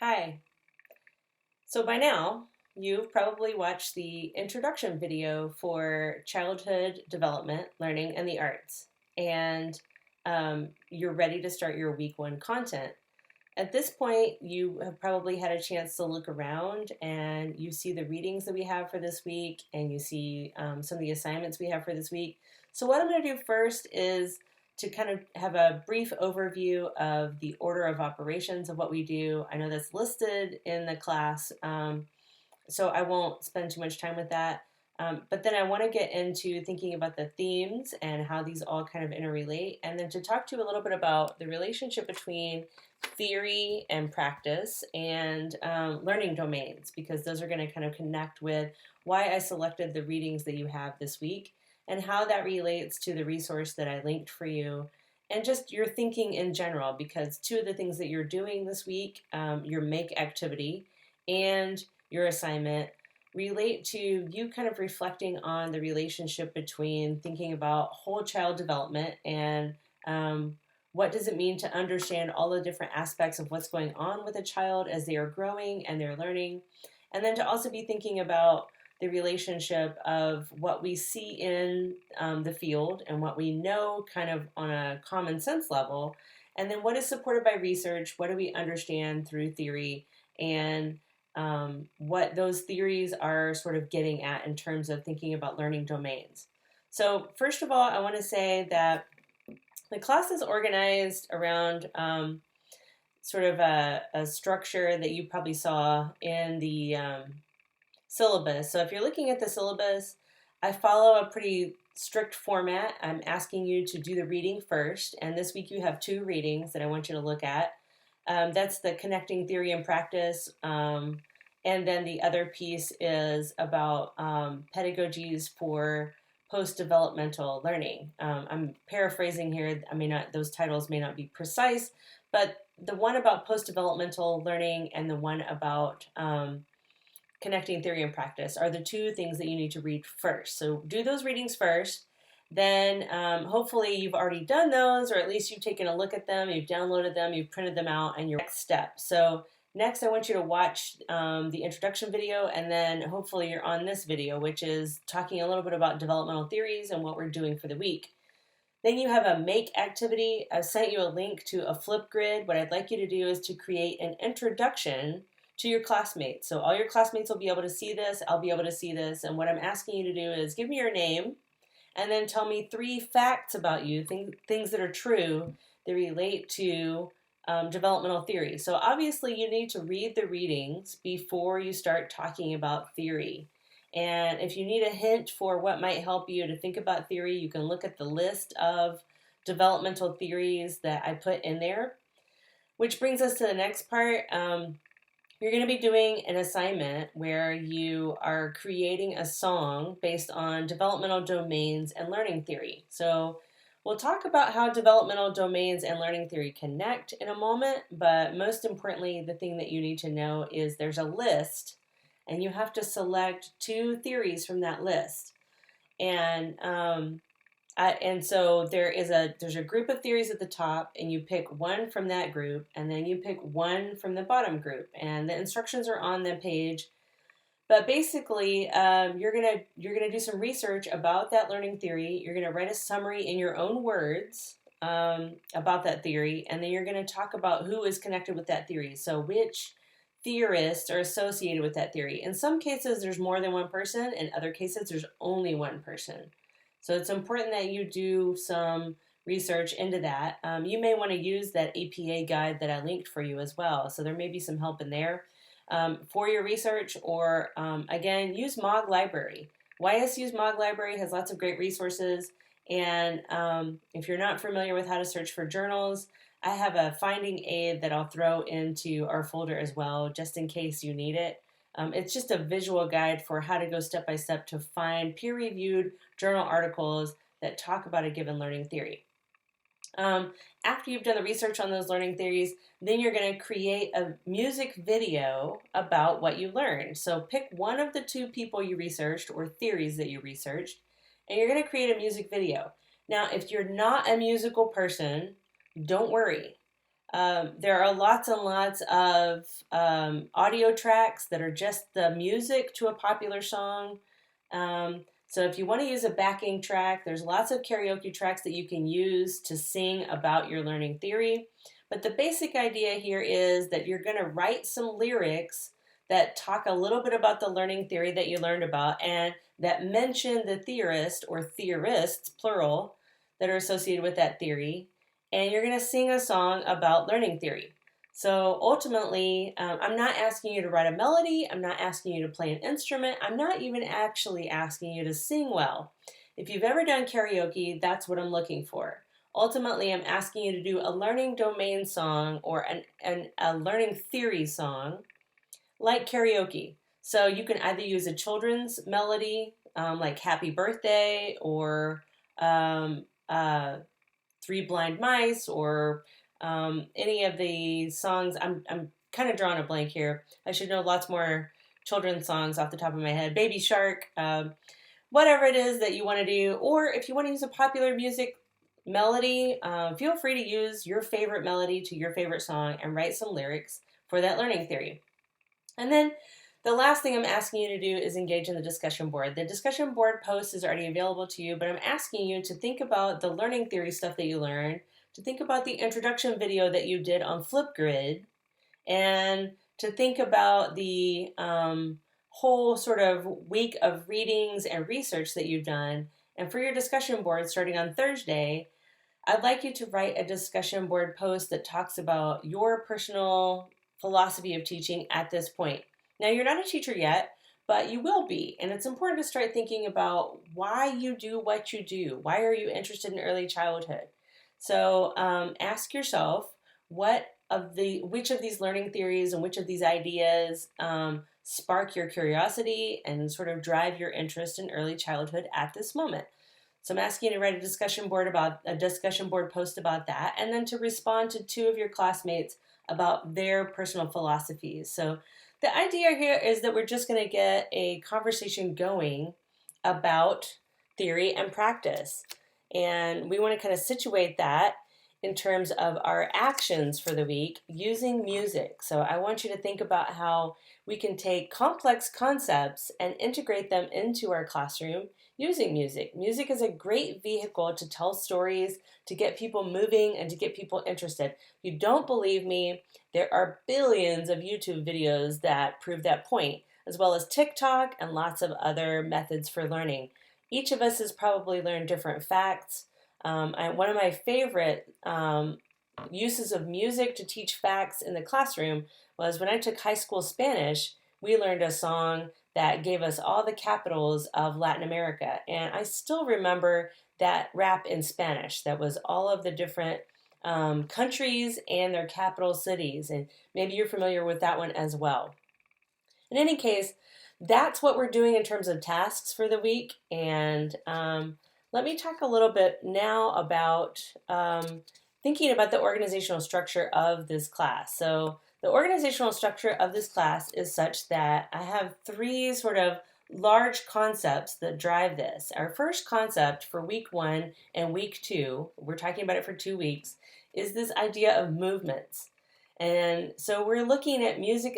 Hi. So by now, you've probably watched the introduction video for childhood development, learning, and the arts, and you're ready to start your week one content. At this point, you have probably had a chance to look around and you see the readings that we have for this week, and you see some of the assignments we have for this week. So, what I'm going to do first is to kind of have a brief overview of the order of operations of what we do. I know that's listed in the class, so I won't spend too much time with that. But then I want to get into thinking about the themes and how these all kind of interrelate, and then to talk to you a little bit about the relationship between theory and practice and learning domains, because those are going to kind of connect with why I selected the readings that you have this week and how that relates to the resource that I linked for you and just your thinking in general, because two of the things that you're doing this week, your make activity and your assignment, relate to you kind of reflecting on the relationship between thinking about whole child development and what does it mean to understand all the different aspects of what's going on with a child as they are growing and they're learning, and then to also be thinking about the relationship of what we see in the field and what we know kind of on a common sense level, and then what is supported by research, what do we understand through theory, and what those theories are sort of getting at in terms of thinking about learning domains. So first of all, I want to say that the class is organized around sort of a structure that you probably saw in the syllabus. So if you're looking at the syllabus, I follow a pretty strict format. I'm asking you to do the reading first, and this week you have two readings that I want you to look at. That's the connecting theory and practice, and then the other piece is about pedagogies for postdevelopmental learning. I'm paraphrasing here. I may not; those titles may not be precise, but the one about postdevelopmental learning and the one about connecting theory and practice are the two things that you need to read first. So do those readings first. Then hopefully you've already done those, or at least you've taken a look at them, you've downloaded them, you've printed them out, and your next step. So next I want you to watch the introduction video, and then hopefully you're on this video, which is talking a little bit about developmental theories and what we're doing for the week. Then you have a make activity. I've sent you a link to a flip grid. What I'd like you to do is to create an introduction to your classmates. So all your classmates will be able to see this, I'll be able to see this, and what I'm asking you to do is give me your name, and then tell me 3 facts about you, things that are true that relate to developmental theory. So obviously you need to read the readings before you start talking about theory. And if you need a hint for what might help you to think about theory, you can look at the list of developmental theories that I put in there. Which brings us to the next part. You're going to be doing an assignment where you are creating a song based on developmental domains and learning theory. So we'll talk about how developmental domains and learning theory connect in a moment, but most importantly, the thing that you need to know is there's a list, and you have to select 2 theories from that list. And so there's a group of theories at the top, and you pick one from that group, and then you pick one from the bottom group, and the instructions are on the page. But basically, you're gonna do some research about that learning theory. You're gonna write a summary in your own words about that theory, and then you're gonna talk about who is connected with that theory. So which theorists are associated with that theory. In some cases, there's more than one person. In other cases, there's only one person. So it's important that you do some research into that. You may want to use that APA guide that I linked for you as well. So there may be some help in there for your research, or again, use MOG Library. YSU's MOG Library has lots of great resources. And if you're not familiar with how to search for journals, I have a finding aid that I'll throw into our folder as well, just in case you need it. It's just a visual guide for how to go step by step to find peer-reviewed journal articles that talk about a given learning theory. After you've done the research on those learning theories, then you're going to create a music video about what you learned. So pick one of the 2 people you researched or theories that you researched, and you're going to create a music video. Now, if you're not a musical person, don't worry. There are lots and lots of audio tracks that are just the music to a popular song. So if you want to use a backing track, there's lots of karaoke tracks that you can use to sing about your learning theory. But the basic idea here is that you're going to write some lyrics that talk a little bit about the learning theory that you learned about and that mention the theorist or theorists, plural, that are associated with that theory. And you're going to sing a song about learning theory. So ultimately, I'm not asking you to write a melody. I'm not asking you to play an instrument. I'm not even actually asking you to sing well. If you've ever done karaoke, that's what I'm looking for. Ultimately, I'm asking you to do a learning domain song or a learning theory song like karaoke. So you can either use a children's melody like Happy Birthday or um, uh, Three Blind Mice or any of the songs. I'm kind of drawing a blank here. I should know lots more children's songs off the top of my head. Baby Shark, whatever it is that you want to do. Or if you want to use a popular music melody, feel free to use your favorite melody to your favorite song and write some lyrics for that learning theory. And then the last thing I'm asking you to do is engage in the discussion board. The discussion board post is already available to you, but I'm asking you to think about the learning theory stuff that you learned, to think about the introduction video that you did on Flipgrid, and to think about the whole sort of week of readings and research that you've done. And for your discussion board starting on Thursday, I'd like you to write a discussion board post that talks about your personal philosophy of teaching at this point. Now, you're not a teacher yet, but you will be. And it's important to start thinking about why you do what you do. Why are you interested in early childhood? So ask yourself which of these learning theories and which of these ideas spark your curiosity and sort of drive your interest in early childhood at this moment. So I'm asking you to write a discussion board post about that, and then to respond to two of your classmates about their personal philosophies. So the idea here is that we're just going to get a conversation going about theory and practice. And we want to kind of situate that in terms of our actions for the week using music. So I want you to think about how we can take complex concepts and integrate them into our classroom using music. Music is a great vehicle to tell stories, to get people moving, and to get people interested. If you don't believe me, there are billions of YouTube videos that prove that point, as well as TikTok and lots of other methods for learning. Each of us has probably learned different facts. One of my favorite uses of music to teach facts in the classroom was when I took high school Spanish. We learned a song that gave us all the capitals of Latin America. And I still remember that rap in Spanish that was all of the different countries and their capital cities. And maybe you're familiar with that one as well. In any case, that's what we're doing in terms of tasks for the week. And let me talk a little bit now about thinking about the organizational structure of this class. So the organizational structure of this class is such that I have three sort of large concepts that drive this. Our first concept for week 1 and week 2, we're talking about it for 2 weeks, is this idea of movements. And so we're looking at music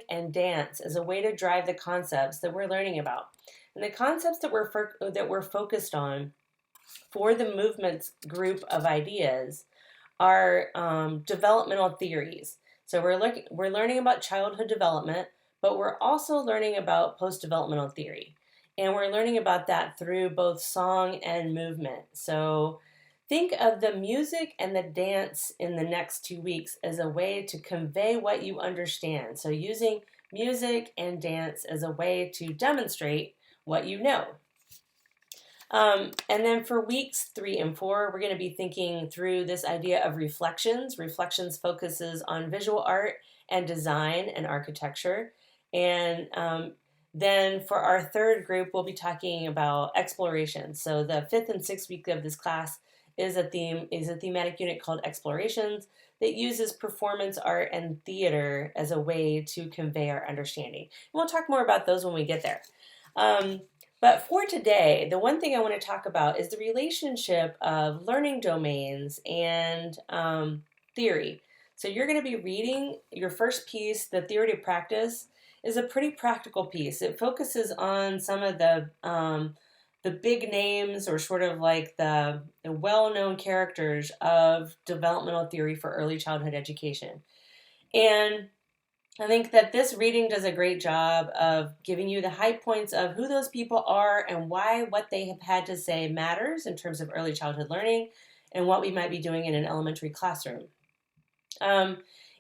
and dance as a way to drive the concepts that we're learning about. And the concepts that we're focused on for the movements group of ideas are developmental theories. So we're learning about childhood development, but we're also learning about postdevelopmental theory. And we're learning about that through both song and movement. So think of the music and the dance in the next 2 weeks as a way to convey what you understand. So using music and dance as a way to demonstrate what you know. And then for weeks 3 and 4, we're going to be thinking through this idea of reflections. Reflections focuses on visual art and design and architecture. And then for our third group, we'll be talking about exploration. So the 5th and 6th week of this class is a thematic unit called Explorations that uses performance art and theater as a way to convey our understanding. And we'll talk more about those when we get there. But for today, the one thing I want to talk about is the relationship of learning domains and theory. So you're going to be reading your first piece, the theory to practice, is a pretty practical piece. It focuses on some of the big names or sort of like the well-known characters of developmental theory for early childhood education. And I think that this reading does a great job of giving you the high points of who those people are and why what they have had to say matters in terms of early childhood learning and what we might be doing in an elementary classroom. Um,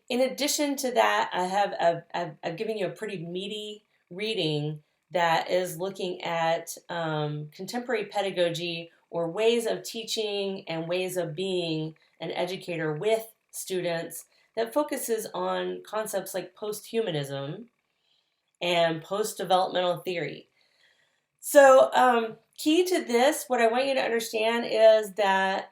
in addition to that, I've given you a pretty meaty reading that is looking at contemporary pedagogy or ways of teaching and ways of being an educator with students that focuses on concepts like posthumanism and post-developmental theory. So, key to this, what I want you to understand is that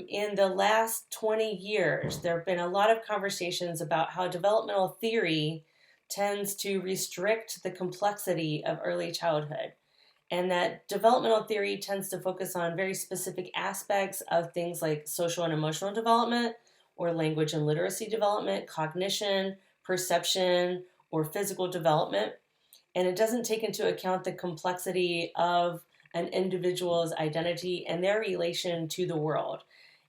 in the last 20 years, there have been a lot of conversations about how developmental theory tends to restrict the complexity of early childhood, and that developmental theory tends to focus on very specific aspects of things like social and emotional development, or language and literacy development, cognition, perception, or physical development. And it doesn't take into account the complexity of an individual's identity and their relation to the world.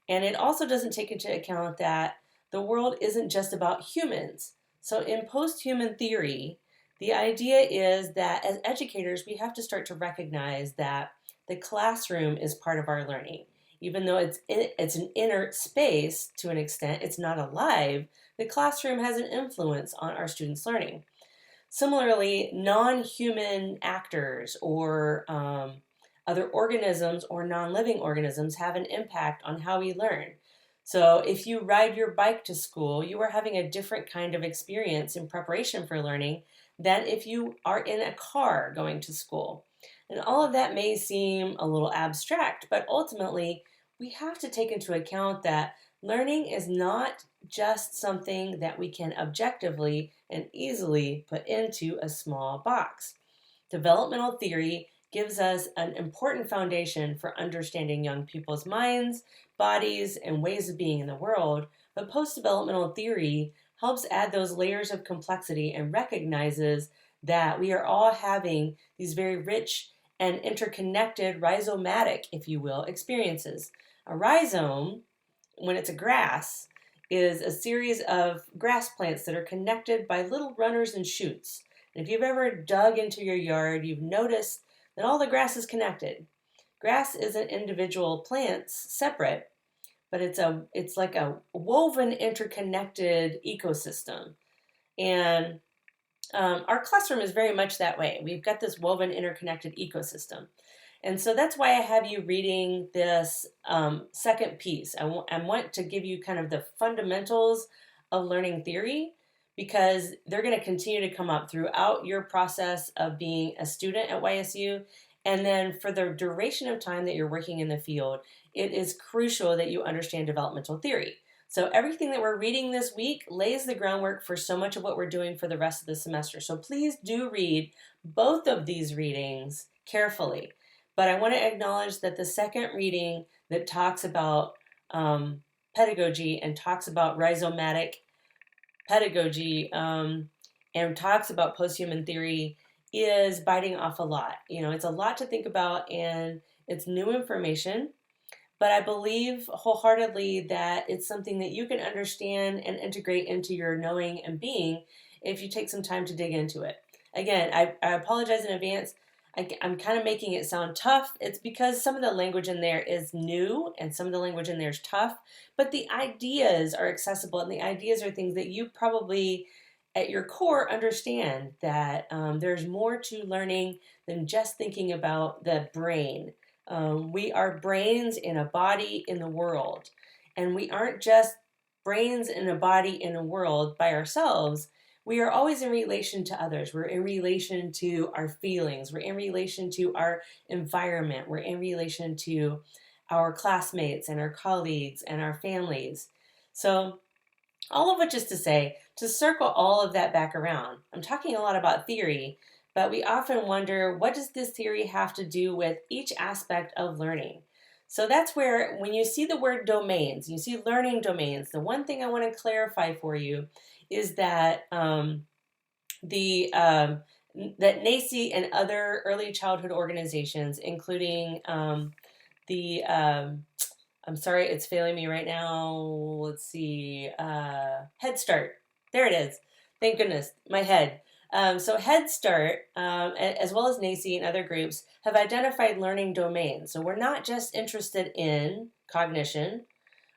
And it also doesn't take into account that the world isn't just about humans. So in post-human theory, the idea is that as educators, we have to start to recognize that the classroom is part of our learning. Even though it's an inert space to an extent, it's not alive, the classroom has an influence on our students' learning. Similarly, non-human actors or other organisms or non-living organisms have an impact on how we learn. So if you ride your bike to school, you are having a different kind of experience in preparation for learning than if you are in a car going to school. And all of that may seem a little abstract, but ultimately we have to take into account that learning is not just something that we can objectively and easily put into a small box. Developmental theory gives us an important foundation for understanding young people's minds, bodies, and ways of being in the world, but post-developmental theory helps add those layers of complexity and recognizes that we are all having these very rich and interconnected rhizomatic, if you will, experiences. A rhizome, when it's a grass, is a series of grass plants that are connected by little runners and shoots. And if you've ever dug into your yard, you've noticed that all the grass is connected. Grass isn't individual plants separate, but it's like a woven, interconnected ecosystem. And our classroom is very much that way. We've got this woven, interconnected ecosystem. And so that's why I have you reading this second piece. I want to give you kind of the fundamentals of learning theory, because they're going to continue to come up throughout your process of being a student at YSU. And then for the duration of time that you're working in the field, it is crucial that you understand developmental theory. So everything that we're reading this week lays the groundwork for so much of what we're doing for the rest of the semester. So please do read both of these readings carefully. But I want to acknowledge that the second reading that talks about pedagogy and talks about rhizomatic pedagogy and talks about posthuman theory is biting off a lot. You know, it's a lot to think about and it's new information, but I believe wholeheartedly that it's something that you can understand and integrate into your knowing and being if you take some time to dig into it. Again, I apologize in advance. I'm kind of making it sound tough. It's because some of the language in there is new and some of the language in there is tough, but the ideas are accessible and the ideas are things that you probably at your core understand, that there's more to learning than just thinking about the brain. We are brains in a body in the world, and we aren't just brains in a body in a world by ourselves. We are always in relation to others. We're in relation to our feelings. We're in relation to our environment. We're in relation to our classmates and our colleagues and our families. So all of which is to say, to circle all of that back around, I'm talking a lot about theory, but we often wonder, what does this theory have to do with each aspect of learning? So that's where, when you see the word domains, you see learning domains, the one thing I want to clarify for you is that the that NACI and other early childhood organizations, including the I'm sorry, it's failing me right now. Let's see, Head Start. There it is. Thank goodness, my head. So Head Start, as well as NACI and other groups, have identified learning domains. So we're not just interested in cognition,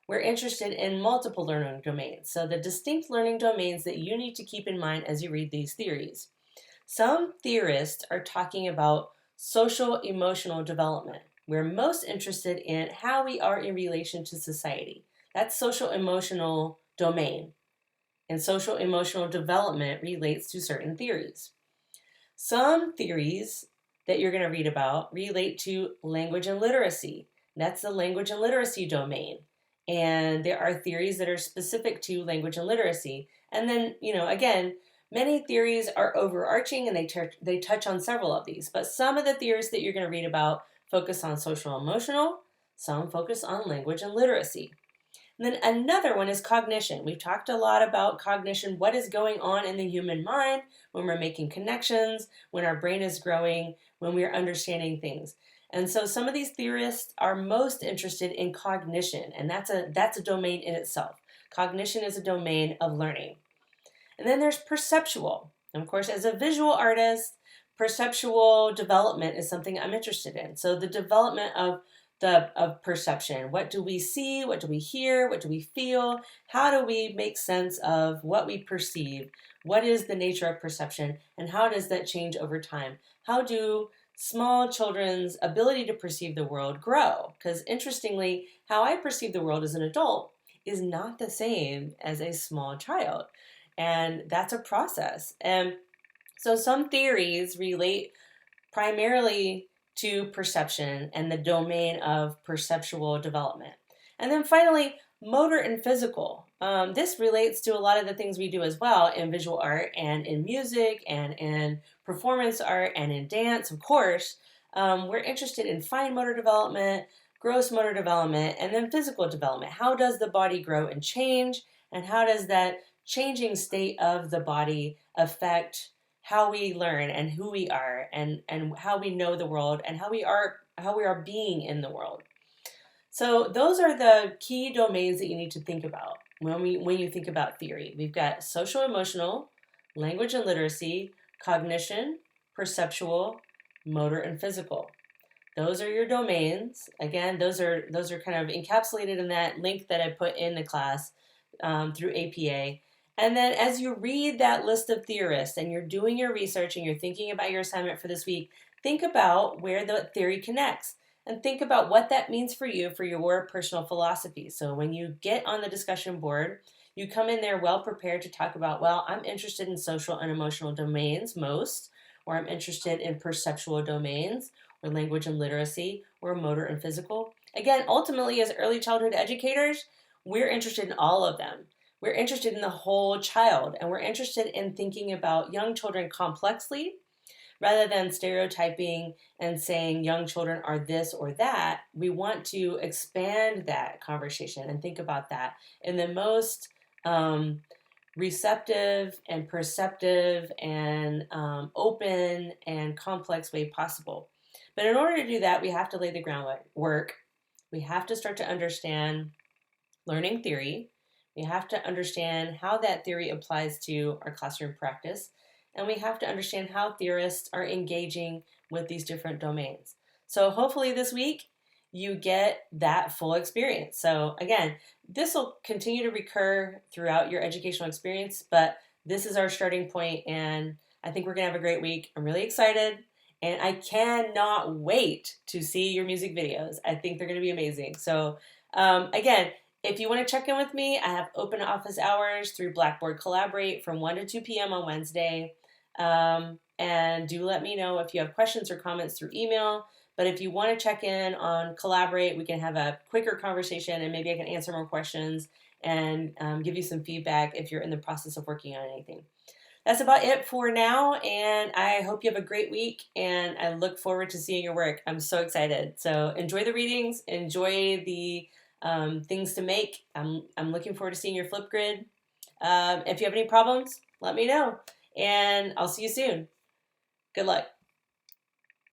we're interested in multiple learning domains. So the distinct learning domains that you need to keep in mind as you read these theories. Some theorists are talking about social emotional development. We're most interested in how we are in relation to society. That's social emotional domain. And social emotional development relates to certain theories. Some theories that you're going to read about relate to language and literacy. That's the language and literacy domain. And there are theories that are specific to language and literacy. And then, again, many theories are overarching and they touch on several of these. But some of the theories that you're going to read about focus on social emotional, some focus on language and literacy. And then another one is cognition. We've talked a lot about cognition, what is going on in the human mind when we're making connections, when our brain is growing, when we're understanding things. And so some of these theorists are most interested in cognition, and that's a domain in itself. Cognition is a domain of learning. And then there's perceptual. And of course, as a visual artist, perceptual development is something I'm interested in. So the development of perception. What do we see? What do we hear? What do we feel? How do we make sense of what we perceive? What is the nature of perception? And how does that change over time? How do small children's ability to perceive the world grow? Because interestingly, how I perceive the world as an adult is not the same as a small child. And that's a process. And so some theories relate primarily to perception and the domain of perceptual development. And then finally, motor and physical. This relates to a lot of the things we do as well in visual art and in music and in performance art and in dance, of course. We're interested in fine motor development, gross motor development, and then physical development. How does the body grow and change? And how does that changing state of the body affect how we learn and who we are and how we know the world and how we are being in the world. So those are the key domains that you need to think about when you think about theory. We've got social emotional, language and literacy, cognition, perceptual, motor and physical. Those are your domains. Again, those are kind of encapsulated in that link that I put in the class through APA. And then as you read that list of theorists and you're doing your research and you're thinking about your assignment for this week, think about where the theory connects and think about what that means for you for your personal philosophy. So when you get on the discussion board, you come in there well prepared to talk about, well, I'm interested in social and emotional domains most, or I'm interested in perceptual domains, or language and literacy, or motor and physical. Again, ultimately, as early childhood educators, we're interested in all of them. We're interested in the whole child, and we're interested in thinking about young children complexly rather than stereotyping and saying young children are this or that. We want to expand that conversation and think about that in the most receptive and perceptive and open and complex way possible. But in order to do that, we have to lay the groundwork. We have to start to understand learning theory. We have to understand how that theory applies to our classroom practice, and we have to understand how theorists are engaging with these different domains. So hopefully this week you get that full experience. So again, this will continue to recur throughout your educational experience, but this is our starting point, and I think we're going to have a great week. I'm really excited, and I cannot wait to see your music videos. I think they're going to be amazing. So again, if you want to check in with me, I have open office hours through Blackboard Collaborate from 1 to 2 p.m. on Wednesday. And do let me know if you have questions or comments through email. But if you want to check in on Collaborate, we can have a quicker conversation and maybe I can answer more questions and give you some feedback if you're in the process of working on anything. that's about it for now. And I hope you have a great week. And I look forward to seeing your work. I'm so excited. So enjoy the readings, enjoy the things to make. I'm looking forward to seeing your Flipgrid. If you have any problems, let me know. And I'll see you soon. Good luck.